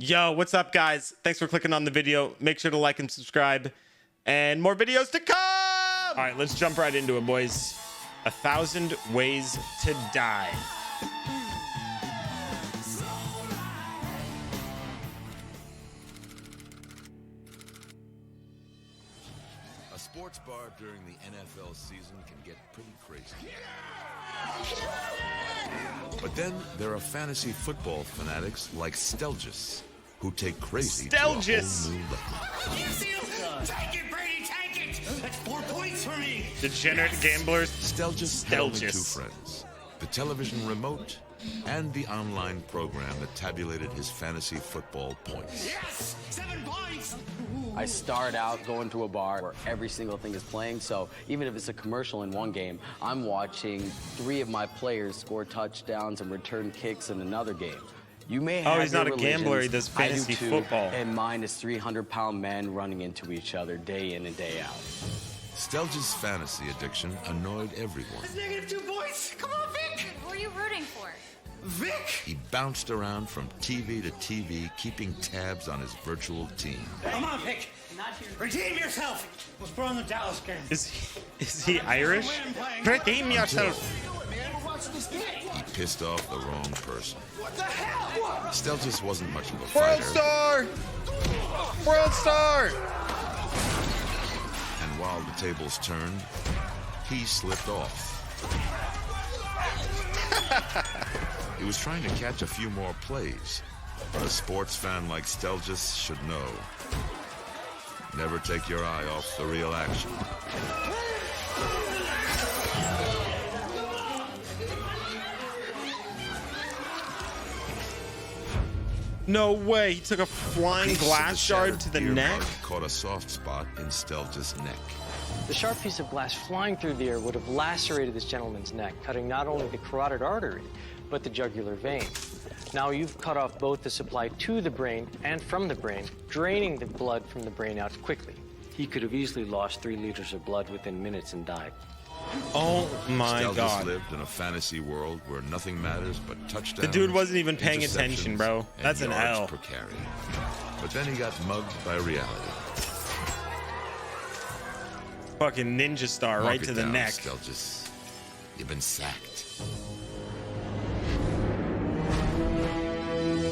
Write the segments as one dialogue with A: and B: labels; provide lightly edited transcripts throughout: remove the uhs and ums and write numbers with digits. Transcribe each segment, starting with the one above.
A: Yo, what's up, guys? Thanks for clicking on the video. Make sure to like and subscribe, and more videos to come. All right, let's jump right into it, boys. 1,000 Ways to Die.
B: A sports bar during the NFL season can get pretty crazy. But then there are fantasy football fanatics like Stelgis, who take crazy
A: Stelgis.
B: to a whole new level.
C: Take it, Brady, take it! That's 4 points for me!
A: Degenerate gamblers.
B: Stelgis had only
A: Stelgis.
B: 2 friends, the television remote and the online program that tabulated his fantasy football points.
C: Yes! 7 points!
D: I start out going to a bar where every single thing is playing, so even if it's a commercial in one game, I'm watching 3 of my players score touchdowns and return kicks in another game. You may have
A: he's not
D: your
A: a gambler, he
D: religions,
A: does
D: I do
A: fantasy
D: too,
A: football.
D: And mine is 300-pound men running into each other day in and day out.
B: Stelgis' fantasy addiction annoyed everyone.
C: That's -2 points! Come on, Vic!
E: Who are you rooting for?
C: Vic!
B: He bounced around from TV to TV, keeping tabs on his virtual team.
C: Come on, Vic! Redeem yourself! Let's put on the Dallas game.
A: Is he Irish? Redeem yourself.
B: He pissed off the wrong person.
C: What the hell?
B: Stelgis wasn't much of a
A: World
B: fighter,
A: Star! World Star!
B: and while the tables turned, he slipped off. He was trying to catch a few more plays, but a sports fan like Stelgis should know. Never take your eye off the real action.
A: No way. He took a flying
B: Piece of
A: glass shard
B: shattered
A: to the
B: beer
A: neck.
B: mug caught a soft spot in Stelgis' neck.
F: The sharp piece of glass flying through the air would have lacerated this gentleman's neck, cutting not only the carotid artery, but the jugular vein. Now you've cut off both the supply to the brain and from the brain, draining the blood from the brain out quickly. He could have easily lost 3 liters of blood within minutes and died.
A: Oh my
B: Stelgis
A: God.
B: lived in a fantasy world where nothing matters but touchdowns.
A: The dude wasn't even paying
B: interceptions,
A: attention, bro.
B: and
A: That's an
B: yards
A: L.
B: per carry. But then he got mugged by reality.
A: Fucking ninja star right
B: Mark
A: to
B: it
A: the
B: down,
A: neck.
B: Stelgis. You've been sacked.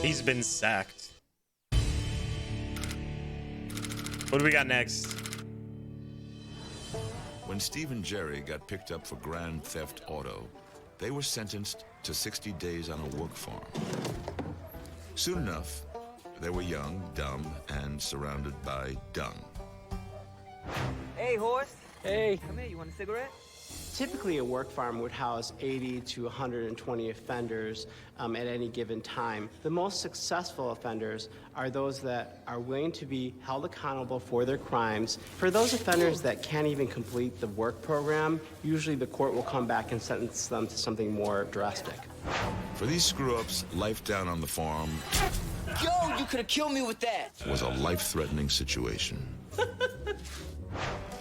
A: He's been sacked. What do we got next?
B: When Steve and Jerry got picked up for Grand Theft Auto, they were sentenced to 60 days on a work farm. Soon enough, they were young, dumb, and surrounded by dung.
G: Hey, horse.
F: Hey,
G: Come here. You want a cigarette?
H: Typically, a work farm would house 80 to 120 offenders at any given time. The most successful offenders are those that are willing to be held accountable for their crimes. For those offenders that can't even complete the work program, usually the court will come back and sentence them to something more drastic.
B: For these screw-ups, life down on the farm
G: Yo, you could have killed me with that.
B: was a life-threatening situation.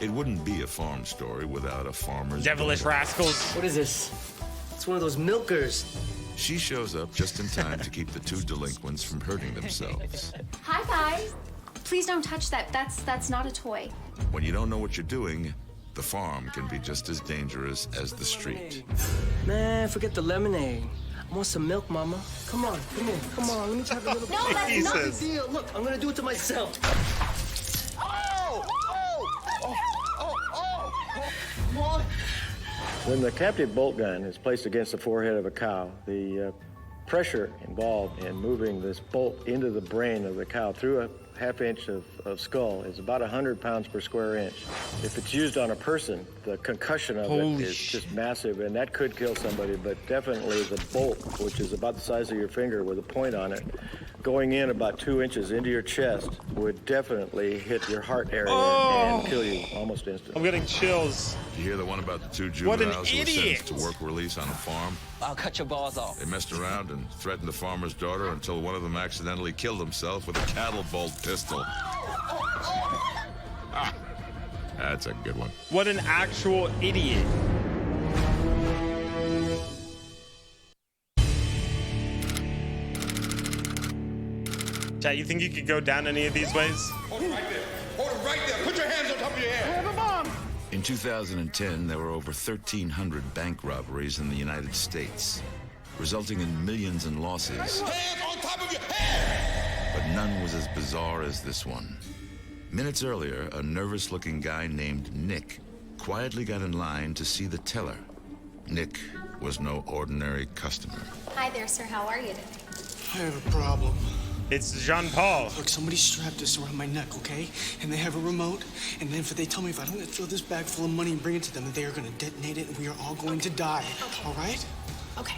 B: It wouldn't be a farm story without a farmer's
A: Devilish
B: daughter.
A: rascals.
G: What is this? It's one of those milkers.
B: She shows up just in time to keep the 2 delinquents from hurting themselves.
E: Hi, guys. Please don't touch that. That's not a toy.
B: When you don't know what you're doing, the farm can be just as dangerous as the street.
G: Man, forget the lemonade. I want some milk, mama. Come on, come here. Come on, let me have a little
E: No, that's not.
A: Jesus.
G: deal. Look, I'm gonna do it to myself.
I: When the captive bolt gun is placed against the forehead of a cow, the pressure involved in moving this bolt into the brain of the cow through a half-inch of skull is about 100 pounds per square inch. If it's used on a person, the concussion of
A: Holy
I: it is just massive, and that could kill somebody, but definitely the bolt, which is about the size of your finger with a point on it, going in about 2 inches into your chest would definitely hit your heart area and kill you almost instantly.
A: I'm getting chills.
B: You hear the one about the 2
A: What an
B: juveniles who were
A: idiot.
B: sentenced to work release on a farm?
G: I'll cut your balls off.
B: They messed around and threatened the farmer's daughter until one of them accidentally killed himself with a cattle bolt pistol. Ah, that's a good one.
A: What an actual idiot. Chat, you think you could go down any of these ways?
J: Hold it right there. Hold it right there. Put your hands on top of your head. I have a bomb.
B: In 2010, there were over 1,300 bank robberies in the United States, resulting in millions in losses.
J: Hands on top of your head!
B: But none was as bizarre as this one. Minutes earlier, a nervous-looking guy named Nick quietly got in line to see the teller. Nick was no ordinary customer.
E: Hi there, sir. How are you today?
C: I have a problem.
A: It's Jean-Paul.
C: Look, somebody strapped this around my neck, okay? And they have a remote. And then if they tell me if I don't throw this bag full of money and bring it to them, they are going to detonate it and we are all going to die.
E: Okay.
C: All right?
E: Okay.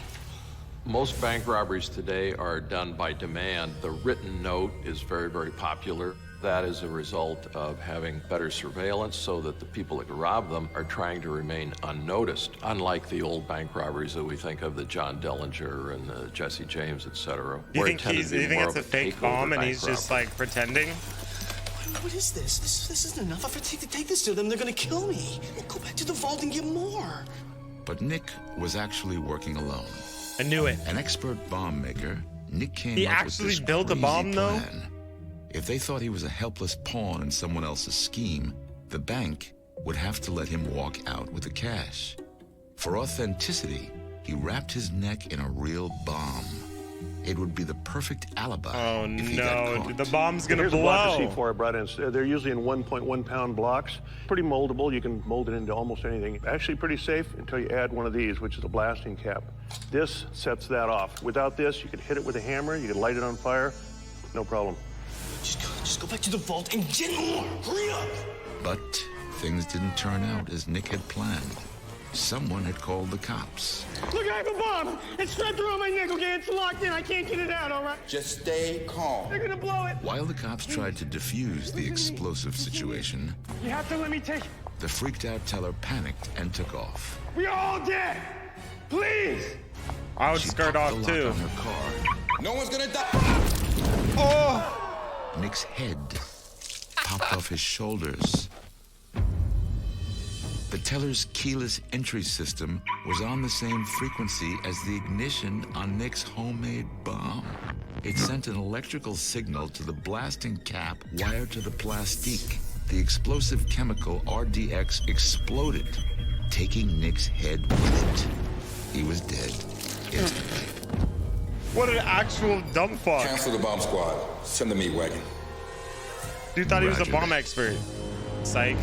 K: Most bank robberies today are done by demand. The written note is very, very popular. That is a result of having better surveillance so that the people that rob them are trying to remain unnoticed, unlike the old bank robberies that we think of, the John Dillinger and the Jesse James, etc.
A: Do you think it's a fake bomb and he's just like pretending?
C: What is this? This isn't enough. If I take this to them, they're going to kill me. We'll go back to the vault and get more.
B: But Nick was actually working alone.
A: I knew it.
B: An expert bomb maker, Nick came
A: He
B: up with
A: actually
B: this
A: built a bomb, though?
B: plan. If they thought he was a helpless pawn in someone else's scheme, the bank would have to let him walk out with the cash. For authenticity, he wrapped his neck in a real bomb. It would be the perfect alibi if he got caught.
A: The bomb's gonna
I: Here's a block
A: blow.
I: of C4 I brought in. They're usually in 1.1 pound blocks. Pretty moldable. You can mold it into almost anything. Actually pretty safe until you add one of these, which is a blasting cap. This sets that off. Without this, you could hit it with a hammer, you could light it on fire, no problem.
C: Just go back to the vault and get more. Hurry up.
B: But things didn't turn out as Nick had planned. Someone had called the cops.
C: Look, I have a bomb. It's strapped around my neck, okay? It's locked in. I can't get it out, all right?
J: Just stay calm.
C: They're gonna blow it.
B: While the cops tried to defuse the explosive situation,
C: You have to let me take it.
B: the freaked out teller panicked and took off.
C: We are all dead. Please.
A: I would
B: She
A: skirt
B: popped
A: off
B: the lock
A: too.
B: on her car.
J: No one's gonna die.
A: Oh!
B: Nick's head popped off his shoulders. The teller's keyless entry system was on the same frequency as the ignition on Nick's homemade bomb. It sent an electrical signal to the blasting cap wired to the plastique. The explosive chemical RDX exploded, taking Nick's head with it. He was dead instantly.
A: What an actual dumb fuck.
J: Cancel the bomb squad. Send the meat wagon.
A: Dude thought he was a
B: Roger
A: bomb
B: that.
A: expert. Psych.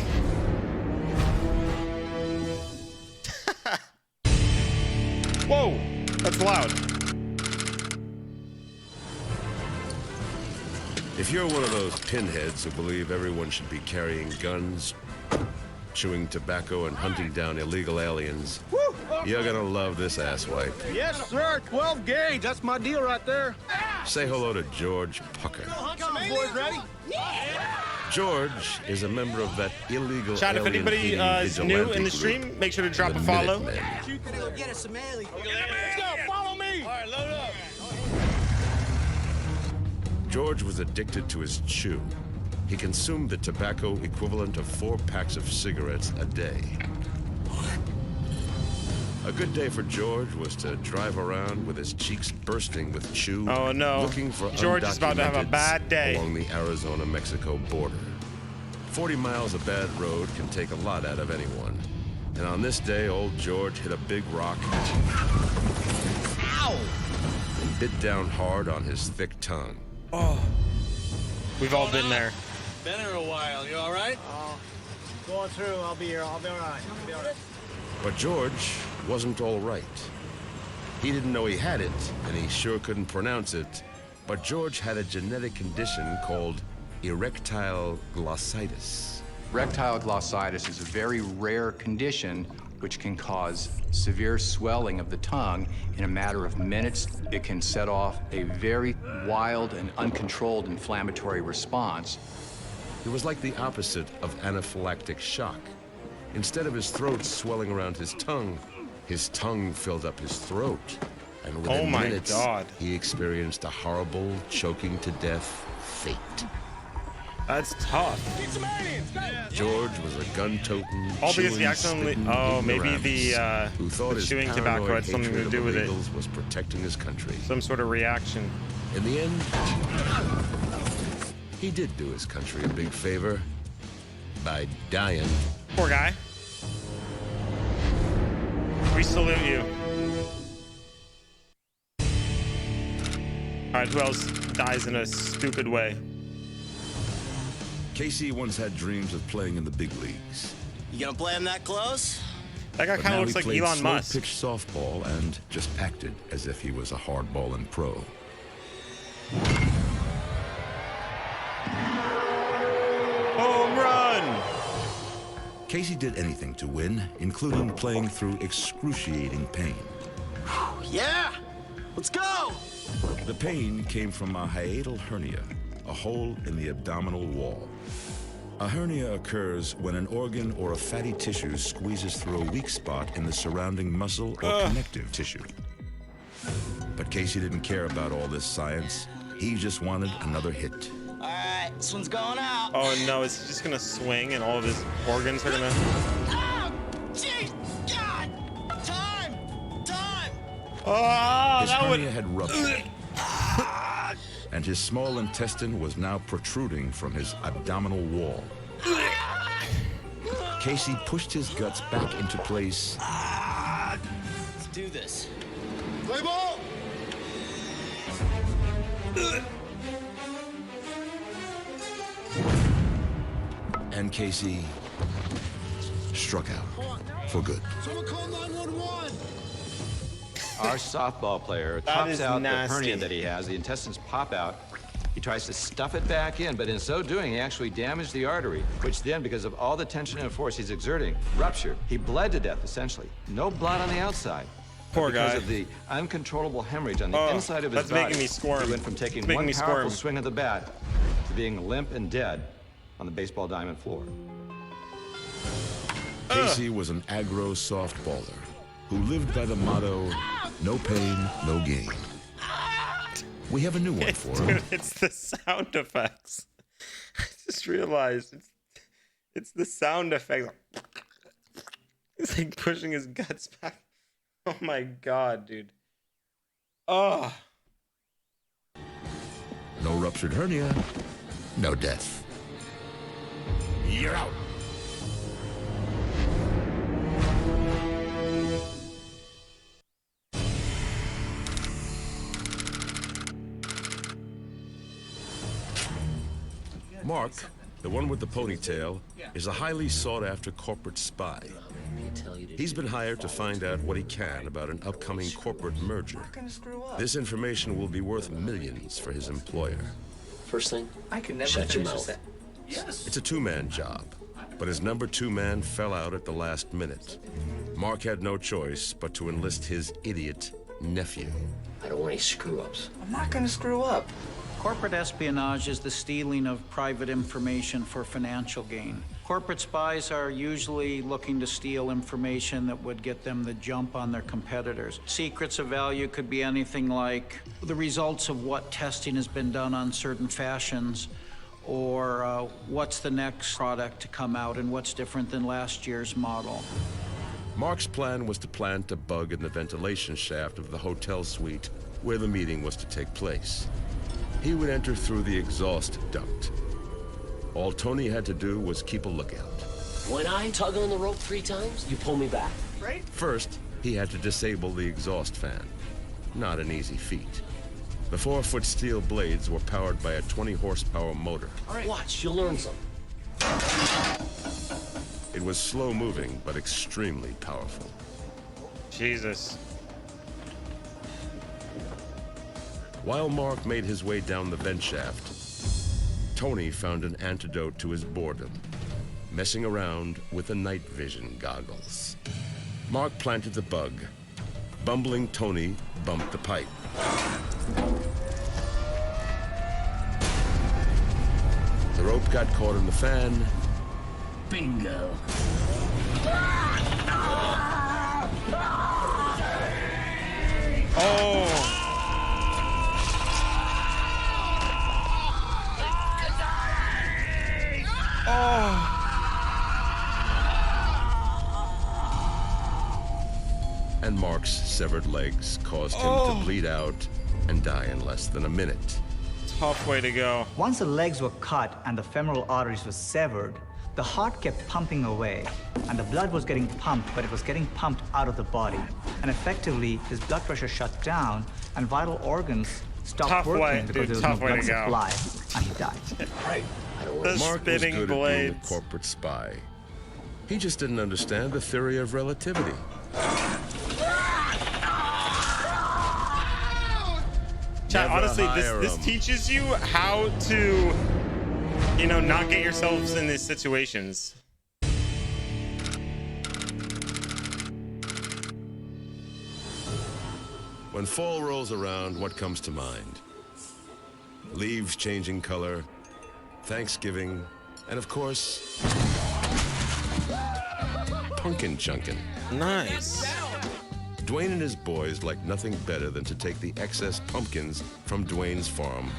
A: Whoa, that's loud.
L: If you're one of those pinheads who believe everyone should be carrying guns, chewing tobacco, and hunting down illegal aliens, you're gonna love this asswipe.
G: Yes, sir. 12 gauge. That's my deal right there.
L: Say hello to George Pucker.
G: Come on, boys. Ready?
L: George is a member of that illegal
A: Chat, if
L: alien
A: anybody is new in the
L: group,
A: stream, make sure to drop
L: the
A: a follow.
L: Minutemen.
C: Go get us some alley.
G: Let's go. Follow me. All right, load up.
L: George was addicted to his chew. He consumed the tobacco equivalent of 4 packs of cigarettes a day. A good day for George was to drive around with his cheeks bursting with chew.
A: Oh, no.
L: Looking for
A: George is about to have a
L: undocumenteds
A: bad day.
L: along the Arizona-Mexico border. 40 miles of bad road can take a lot out of anyone. And on this day, old George hit a big rock. Ow! And bit down hard on his thick tongue.
A: Oh, we've all been there.
G: Been here a while. You all right?
C: Going through. I'll be here. I'll be all right. I'll be all right.
L: But George wasn't all right. He didn't know he had it, and he sure couldn't pronounce it. But George had a genetic condition called erectile glossitis.
M: Erectile glossitis is a very rare condition which can cause severe swelling of the tongue in a matter of minutes. It can set off a very wild and uncontrolled inflammatory response.
L: It was like the opposite of anaphylactic shock. Instead of his throat swelling around his tongue filled up his throat. And within minutes, he experienced a horrible, choking to death fate.
A: That's tough.
L: George was a gun-toting,
A: All because he
L: chewing,
A: accidentally.
L: spitting
A: Oh, maybe
L: ignoramus
A: the
L: who thought his
A: chewing tobacco
L: paranoid
A: had something to
L: hatred
A: do
L: of
A: with it.
L: illegals was protecting his country.
A: Some sort of reaction.
L: In the end, He did do his country a big favor by dying.
A: Poor guy. We salute you. All right, who else dies in a stupid way?
B: Casey once had dreams of playing in the big leagues.
N: You gonna play him that close?
A: That guy kind of looks like Elon Musk.
B: He played slow pitch softball and just acted as if he was a hardballing pro.
A: Home run!
B: Casey did anything to win, including playing through excruciating pain.
N: Yeah! Let's go!
B: The pain came from a hiatal hernia, a hole in the abdominal wall. A hernia occurs when an organ or a fatty tissue squeezes through a weak spot in the surrounding muscle or connective tissue. But Casey didn't care about all this science. He just wanted another hit.
N: All right, this one's going out.
A: Oh no, is he just gonna swing and all of his organs are gonna...
N: Oh, jeez, God! Time!
A: Oh,
B: his hernia had ruptured. And his small intestine was now protruding from his abdominal wall. Casey pushed his guts back into place.
N: Let's do this. Play ball!
B: And Casey struck out for good.
N: Someone call 911!
O: Our softball player tops out the hernia that he has. The intestines pop out. He tries to stuff it back in, but in so doing, he actually damaged the artery, which then, because of all the tension and force he's exerting, ruptured. He bled to death, essentially. No blood on the outside.
A: Poor guy.
O: Because of the uncontrollable hemorrhage on the inside of his body.
A: That's making me squirm.
O: He went from taking one powerful swing of the bat to being limp and dead on the baseball diamond floor.
B: Casey was an aggro softballer who lived by the motto, no pain, no gain. We have a new one for him.
A: Dude, it's the sound effects. I just realized it's the sound effects. He's like pushing his guts back. Oh my god, dude. Oh.
B: No ruptured hernia, no death. You're out. Mark, the one with the ponytail, is a highly sought-after corporate spy. He's been hired to find out what he can about an upcoming corporate merger. This information will be worth millions for his employer.
G: First thing,
N: I can never
G: shut your
N: finish
G: mouth.
N: Yes.
B: It's a two-man job, but his number two man fell out at the last minute. Mark had no choice but to enlist his idiot nephew.
G: I don't want any screw-ups.
N: I'm not gonna screw up.
P: Corporate espionage is the stealing of private information for financial gain. Corporate spies are usually looking to steal information that would get them the jump on their competitors. Secrets of value could be anything like the results of what testing has been done on certain fashions, or what's the next product to come out and what's different than last year's model.
B: Mark's plan was to plant a bug in the ventilation shaft of the hotel suite where the meeting was to take place. He would enter through the exhaust duct. All Tony had to do was keep a lookout.
G: When I tug on the rope 3 times, you pull me back.
N: Right?
B: First, he had to disable the exhaust fan. Not an easy feat. The 4-foot steel blades were powered by a 20-horsepower motor.
G: All right. Watch, you'll learn something.
B: It was slow-moving, but extremely powerful.
A: Jesus.
B: While Mark made his way down the vent shaft, Tony found an antidote to his boredom, messing around with the night vision goggles. Mark planted the bug. Bumbling Tony bumped the pipe. The rope got caught in the fan.
G: Bingo.
A: Oh. Oh.
B: And Mark's severed legs caused him to bleed out and die in less than a minute.
A: Tough way to go.
Q: Once the legs were cut and the femoral arteries were severed, the heart kept pumping away, and the blood was getting pumped, but it was getting pumped out of the body. And effectively, his blood pressure shut down, and vital organs stopped working because there was no blood supply, and he died.
L: Right. Mark was good at being a corporate spy. He just didn't understand the theory of relativity.
A: Chat, honestly, this teaches you how to, you know, not get yourselves in these situations.
L: When fall rolls around, what comes to mind? Leaves changing color, Thanksgiving, and of course, pumpkin chunkin'.
A: Nice.
L: Dwayne and his boys like nothing better than to take the excess pumpkins from Dwayne's farm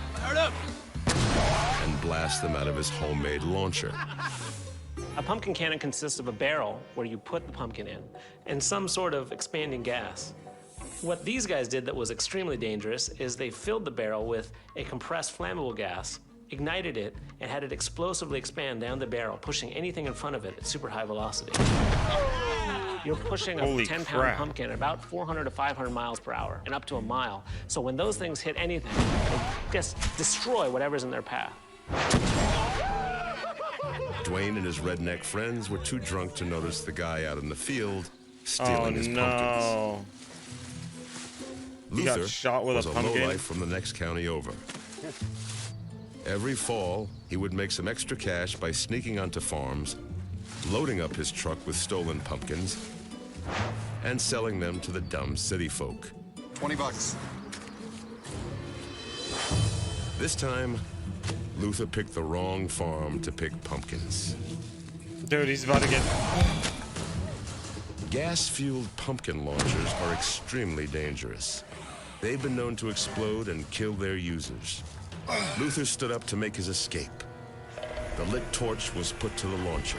L: and blast them out of his homemade launcher.
R: A pumpkin cannon consists of a barrel where you put the pumpkin in and some sort of expanding gas. What these guys did that was extremely dangerous is they filled the barrel with a compressed flammable gas, ignited it, and had it explosively expand down the barrel, pushing anything in front of it at super high velocity. You're pushing a 10-pound pumpkin at about 400 to 500 miles per hour and up to a mile. So when those things hit anything, they just destroy whatever's in their path.
L: Dwayne and his redneck friends were too drunk to notice the guy out in the field stealing his pumpkins.
A: He got
L: Luther
A: shot with
L: was
A: a
L: a
A: pumpkin?
L: lowlife from the next county over. Every fall, he would make some extra cash by sneaking onto farms, loading up his truck with stolen pumpkins, and selling them to the dumb city folk.
J: 20 bucks.
L: This time, Luther picked the wrong farm to pick pumpkins.
A: Dude, he's about to get...
L: Gas-fueled pumpkin launchers are extremely dangerous. They've been known to explode and kill their users. Luther stood up to make his escape. The lit torch was put to the launcher.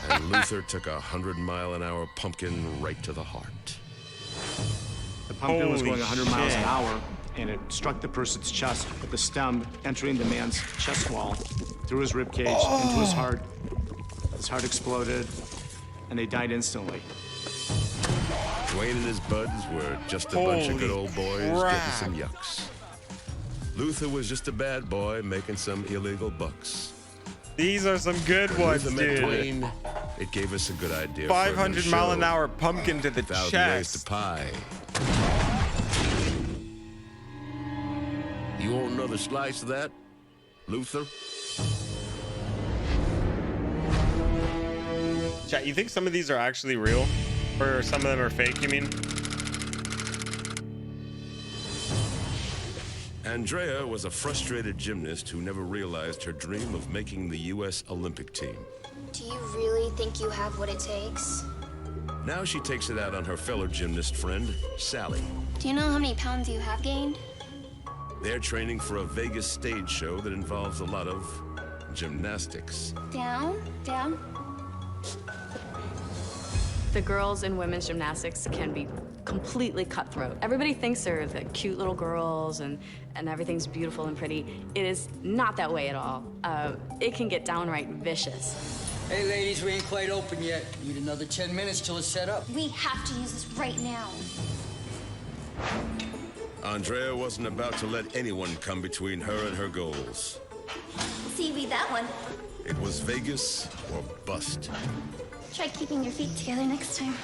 L: And Luther took a 100-mile-an-hour pumpkin right to the heart.
S: The pumpkin was going 100 miles an hour, and it struck the person's chest, with the stem entering the man's chest wall, through his rib cage, into his heart. His heart exploded, and they died instantly.
L: Dwayne and his buds were just a bunch of good old boys getting some yucks. Luther was just a bad boy making some illegal bucks.
A: These are some good ones,
L: Luther met
A: dude.
L: Dwayne, it gave us a good idea.
A: 500 mile an hour pumpkin to the
L: 1,000 ways to
A: chest.
L: pie. You want another slice of that, Luther?
A: Chat, you think some of these are actually real? Or some of them are fake, you mean?
L: Andrea was a frustrated gymnast who never realized her dream of making the U.S. Olympic team.
T: Do you really think you have what it takes?
L: Now she takes it out on her fellow gymnast friend, Sally.
T: Do you know how many pounds you have gained?
L: They're training for a Vegas stage show that involves a lot of gymnastics.
T: Down, down.
U: The girls in women's gymnastics can be completely cutthroat. Everybody thinks they're the cute little girls and everything's beautiful and pretty. It is not that way at all. It can get downright vicious.
N: Hey, ladies, we ain't quite open yet. Need another 10 minutes till it's set up.
T: We have to use this right now.
L: Andrea wasn't about to let anyone come between her and her goals.
T: Seaweed that one.
L: It was Vegas or bust.
T: Try keeping your feet together next time.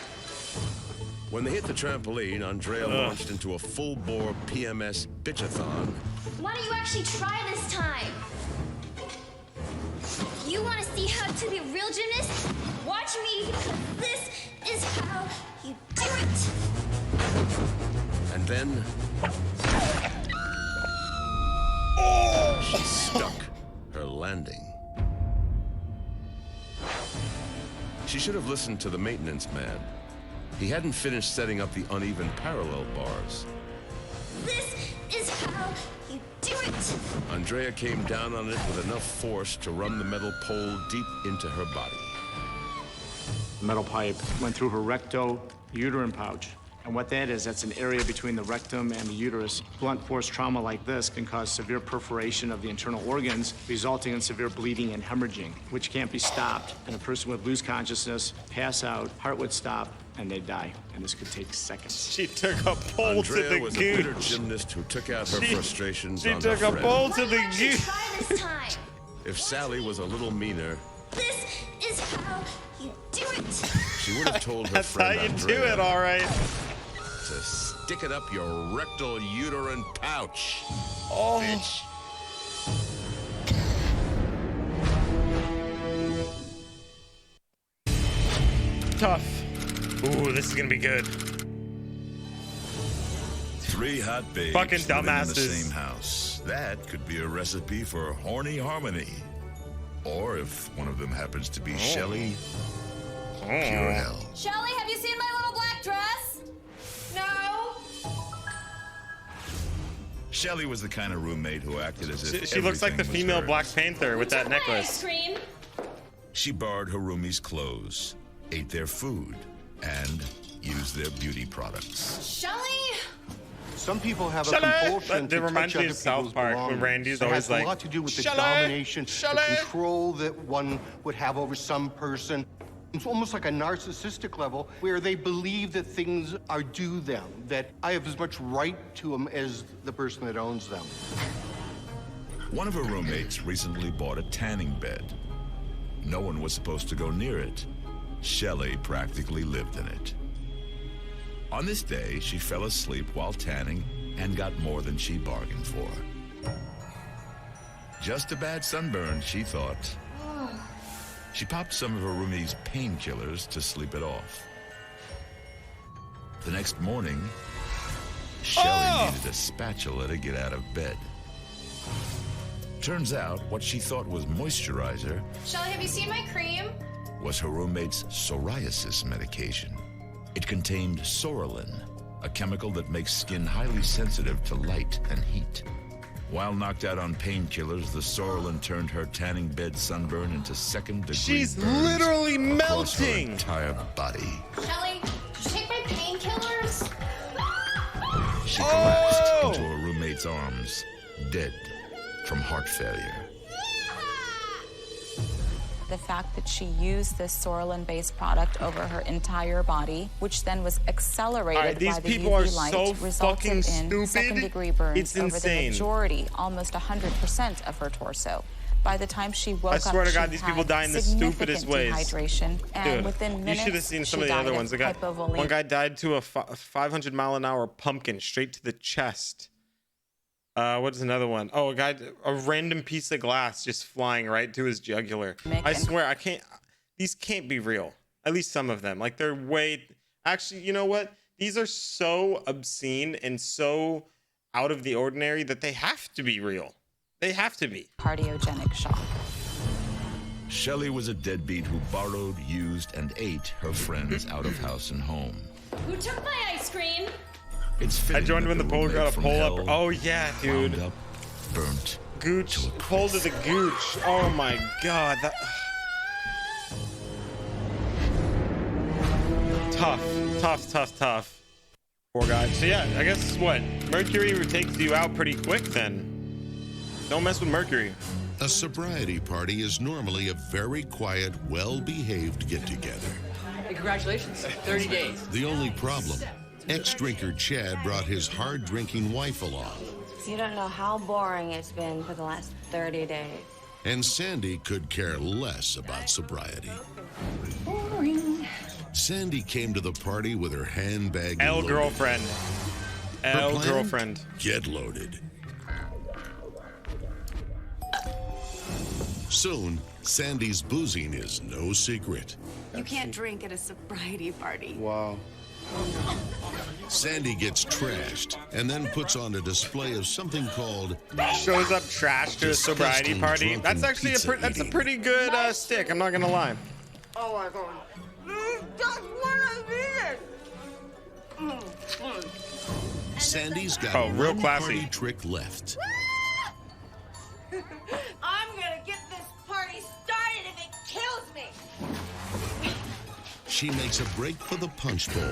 L: When they hit the trampoline, Andrea launched into a full-bore PMS bitchathon.
T: Why don't you actually try this time? You want to see how to be a real gymnast? Watch me, because this is how you do it.
L: And then... she stuck her landing. She should have listened to the maintenance man. He hadn't finished setting up the uneven parallel bars.
T: This is how you do it.
L: Andrea came down on it with enough force to run the metal pole deep into her body.
S: The metal pipe went through her recto-uterine pouch And what that is, that's an area between the rectum and the uterus. Blunt force trauma like this can cause severe perforation of the internal organs, resulting in severe bleeding and hemorrhaging, which can't be stopped. And a person would lose consciousness, pass out, heart would stop, and they'd die. And this could take seconds.
A: She took a pole to the
L: was
A: gooch.
L: a bitter gymnast who took out her frustrations on
A: She
L: her
A: took a
L: friend.
A: pole to the gooch.
T: Try this time.
L: If Sally was a little meaner,
T: This is how you do it.
L: she would have told her
A: That's
L: friend
A: how you
L: Andrea
A: do it, all right.
L: to stick it up your rectal uterine pouch.
A: Oh.
L: Bitch.
A: Tough. Ooh, this is gonna be good.
B: 3 hot babes
A: Fucking
B: living in the
A: dumbasses.
B: same house. That could be a recipe for horny harmony. Or if one of them happens to be Shelley, pure hell.
T: Shelly, have you seen my little black dress? No.
B: Shelley was the kind of roommate who acted as if
A: She looks like the
B: everything was
A: female
B: hers.
A: Black Panther with that
T: Ice
A: necklace.
T: cream.
B: She borrowed her roomies' clothes, ate their food, and used their beauty products.
T: Shelly.
J: Some people have a
A: Shelley!
J: compulsion
A: That
J: to
A: reminds
J: touch
A: me
J: other
A: of South
J: people's
A: Park when
J: belongings.
A: Randy's
J: It
A: always
J: has
A: like,
J: a lot to do with the
A: Shelley!
J: domination,
A: Shelley!
J: the control that one would have over some person. It's almost like a narcissistic level where they believe that things are due them, that I have as much right to them as the person that owns them.
B: One of her roommates recently bought a tanning bed. No one was supposed to go near it. Shelley practically lived in it. On this day, she fell asleep while tanning and got more than she bargained for. Just a bad sunburn, she thought. She popped some of her roomie's painkillers to sleep it off. The next morning, Shelley needed a spatula to get out of bed. Turns out, what she thought was moisturizer
T: Shelly, have you seen my cream?
B: was her roommate's psoriasis medication. It contained Sorolin, a chemical that makes skin highly sensitive to light and heat. While knocked out on painkillers, the Sorolin turned her tanning bed sunburn into second-degree
A: She's
B: burns
A: literally
B: across her
A: melting.
B: entire body.
T: Shelly, did you take my painkillers?
B: She collapsed into her roommate's arms, dead from heart failure.
D: The fact that she used this Sorolin-based product over her entire body, which then was accelerated
A: All right, these
D: by the
A: people
D: UV
A: are
D: light,
A: so
D: resulted
A: fucking
D: in
A: stupid.
D: second-degree burns
A: It's
D: over
A: insane.
D: the majority, almost 100% of her torso. By the time she woke
A: I
D: up,
A: swear to
D: she
A: God, these people
D: had
A: die in the
D: significant
A: stupidest ways.
D: dehydration, and
A: Dude,
D: within
A: you
D: minutes,
A: should have seen some
D: she
A: of the
D: died
A: other ones. One guy died to a 500-mile-an-hour pumpkin straight to the chest. What is another one? Oh, a random piece of glass just flying right to his jugular. I swear, I can't. These can't be real. At least some of them. Like, they're way. Actually, you know what? These are so obscene and so out of the ordinary that they have to be real. They have to be.
D: Cardiogenic shock.
B: Shelley was a deadbeat who borrowed, used, and ate her friends out of house and home.
T: Who took my ice cream?
B: It's
A: I
B: fitting
A: joined
B: that
A: when the pole
B: roommate
A: got a
B: from
A: pull
B: hell
A: up. Oh yeah, dude.
B: wound up burnt.
A: Gooch. Pull to the gooch. Oh my God. That. Tough. Poor guy. So yeah, I guess what? Mercury takes you out pretty quick then. Don't mess with Mercury.
V: A sobriety party is normally a very quiet, well-behaved get-together.
N: Hey, congratulations. 30 days.
V: The only problem, ex-drinker Chad brought his hard-drinking wife along,
W: You don't know how boring it's been for the last 30 days.
V: and Sandy could care less about sobriety.
W: Boring.
V: Sandy came to the party with her handbag loaded.
A: Girlfriend.
V: Her plan?
A: Girlfriend.
V: Get loaded. Soon, Sandy's boozing is no secret.
W: You can't drink at a sobriety party.
V: Wow. Sandy gets trashed and then puts on a display of something called
A: Shows up trash to a sobriety
V: disgusting
A: party.
V: drunken
A: That's actually
V: pizza
A: that's a
V: eating.
A: pretty good stick. I'm not gonna lie.
W: Oh my god. Just want to be it.
V: Sandy's got
A: real
V: one
A: classy.
V: party trick left.
W: I'm gonna get this party started if it kills me.
V: She makes a break for the punch bowl.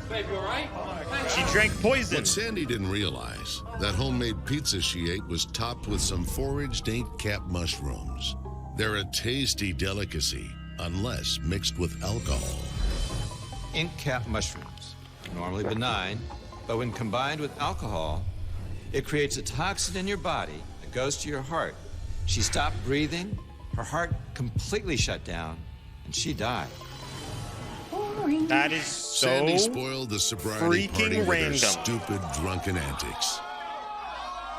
E: Babe, you all right?
A: She drank poison.
V: What Sandy didn't realize, that homemade pizza she ate was topped with some foraged ink cap mushrooms. They're a tasty delicacy, unless mixed with alcohol.
O: Ink cap mushrooms, normally benign, but when combined with alcohol, it creates a toxin in your body that goes to your heart. She stopped breathing, her heart completely shut down, and she died.
A: That is so
V: Sandy spoiled the sobriety party with
A: random.
V: her stupid, drunken antics.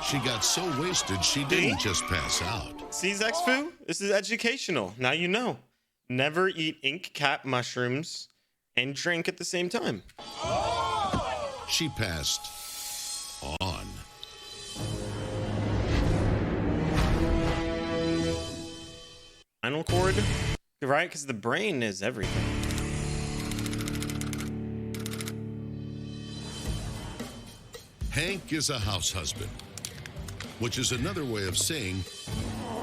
V: She got so wasted, she didn't just pass out.
A: See, Zexfu? This is educational. Now you know. Never eat ink cap mushrooms and drink at the same time.
V: She passed on.
A: Spinal cord, right? Because the brain is everything.
V: Hank is a house husband, which is another way of saying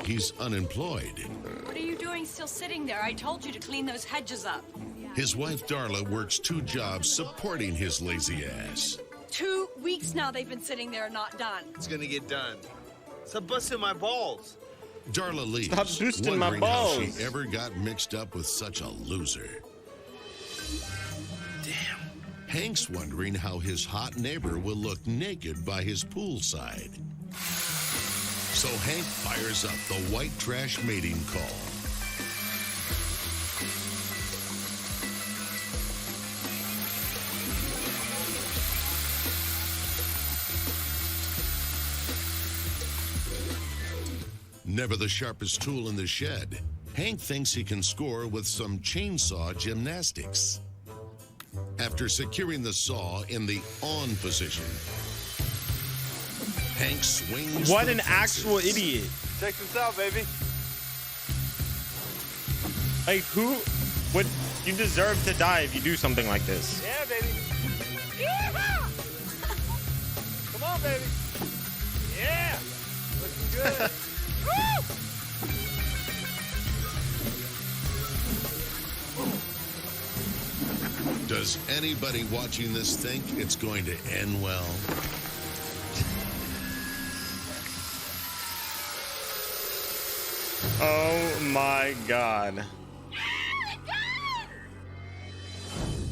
V: he's unemployed.
F: What are you doing still sitting there? I told you to clean those hedges up.
V: His wife Darla works 2 jobs supporting his lazy ass.
F: 2 weeks now they've been sitting there not done.
E: It's gonna get done. Stop busting my balls.
V: Darla leaves,
A: Stop boosting my
V: wondering how she
A: balls.
V: ever got mixed up with such a loser.
E: Damn.
V: Hank's wondering how his hot neighbor will look naked by his poolside. So Hank fires up the white trash mating call. Never the sharpest tool in the shed, Hank thinks he can score with some chainsaw gymnastics. After securing the saw in the on position, Hank swings.
A: What
V: for
A: an
V: the
A: actual
V: fences.
A: idiot.
E: Check this out, baby.
A: Like, who would you deserve to die if you do something like this?
E: Yeah, baby. Come on, baby. Yeah. Looking good.
V: Does anybody watching this think it's going to end well?
A: Oh my God.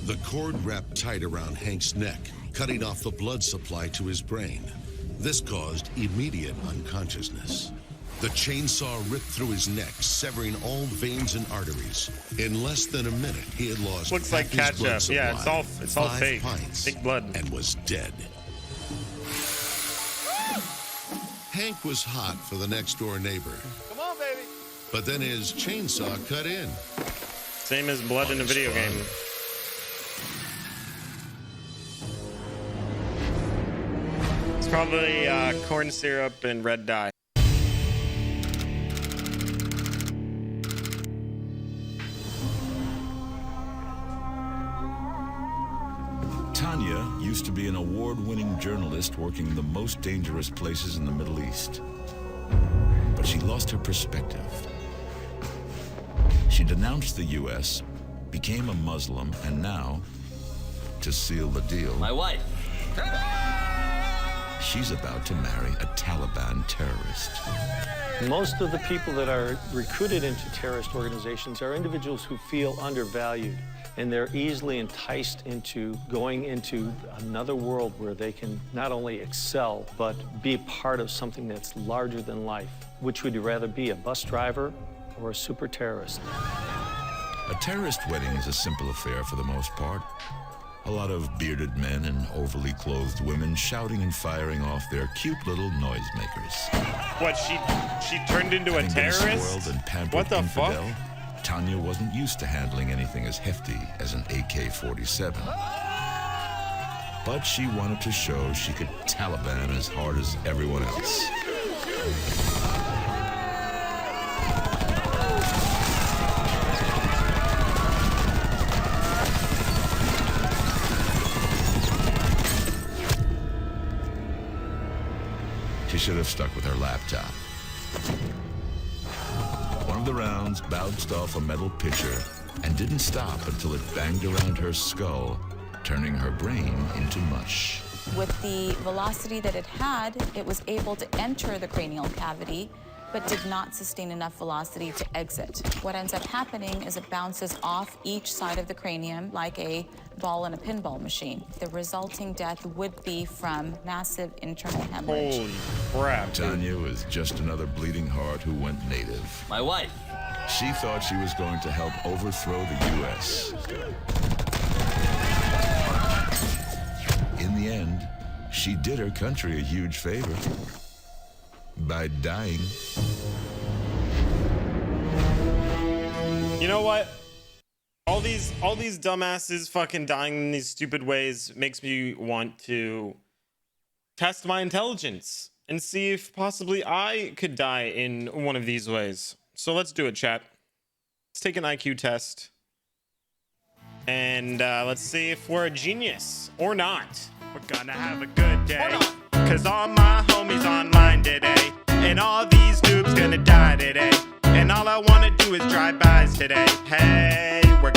V: The cord wrapped tight around Hank's neck, cutting off the blood supply to his brain. This caused immediate unconsciousness. The chainsaw ripped through his neck, severing all veins and arteries. In less than a minute, he had lost
A: Looks
V: half
A: like
V: his blood
A: ketchup. Yeah,
V: supply,
A: it's all
V: 5
A: fake.
V: pints,
A: Fake blood.
V: and was dead. Hank was hot for the next door neighbor,
E: Come on, baby.
V: but then his chainsaw cut in.
A: Same as blood in a video game. It's probably corn syrup and red dye.
B: Tanya used to be an award-winning journalist working in the most dangerous places in the Middle East. But she lost her perspective. She denounced the U.S., became a Muslim, and now, to seal the deal,
N: My wife.
B: she's about to marry a Taliban terrorist.
H: Most of the people that are recruited into terrorist organizations are individuals who feel undervalued, and they're easily enticed into going into another world where they can not only excel, but be part of something that's larger than life. Which would you rather be, a bus driver or a super terrorist?
B: A terrorist wedding is a simple affair for the most part. A lot of bearded men and overly clothed women shouting and firing off their cute little noisemakers.
A: What, she turned into a
B: Having been
A: terrorist?
B: spoiled and pampered
A: What the
B: infidel,
A: fuck?
B: Tanya wasn't used to handling anything as hefty as an AK-47. But she wanted to show she could Taliban as hard as everyone else. She should have stuck with her laptop. One of the rounds bounced off a metal pitcher and didn't stop until it banged around her skull turning her brain into mush.
D: With the velocity that it had, it was able to enter the cranial cavity, but did not sustain enough velocity to exit. What ends up happening is it bounces off each side of the cranium like a ball in a pinball machine. The resulting death would be from massive internal hemorrhage.
A: Holy crap.
B: Tanya was just another bleeding heart who went native.
N: My wife.
B: She thought she was going to help overthrow the U.S. In the end, she did her country a huge favor by dying.
A: You know what? All these dumbasses fucking dying in these stupid ways makes me want to test my intelligence and see if possibly I could die in one of these ways. So let's do it, chat. Let's take an IQ test. And let's see if we're a genius or not. We're gonna have a good day. Cause all my homies online today. And all these noobs gonna die today. And all I wanna do is drive bys today. Hey, we're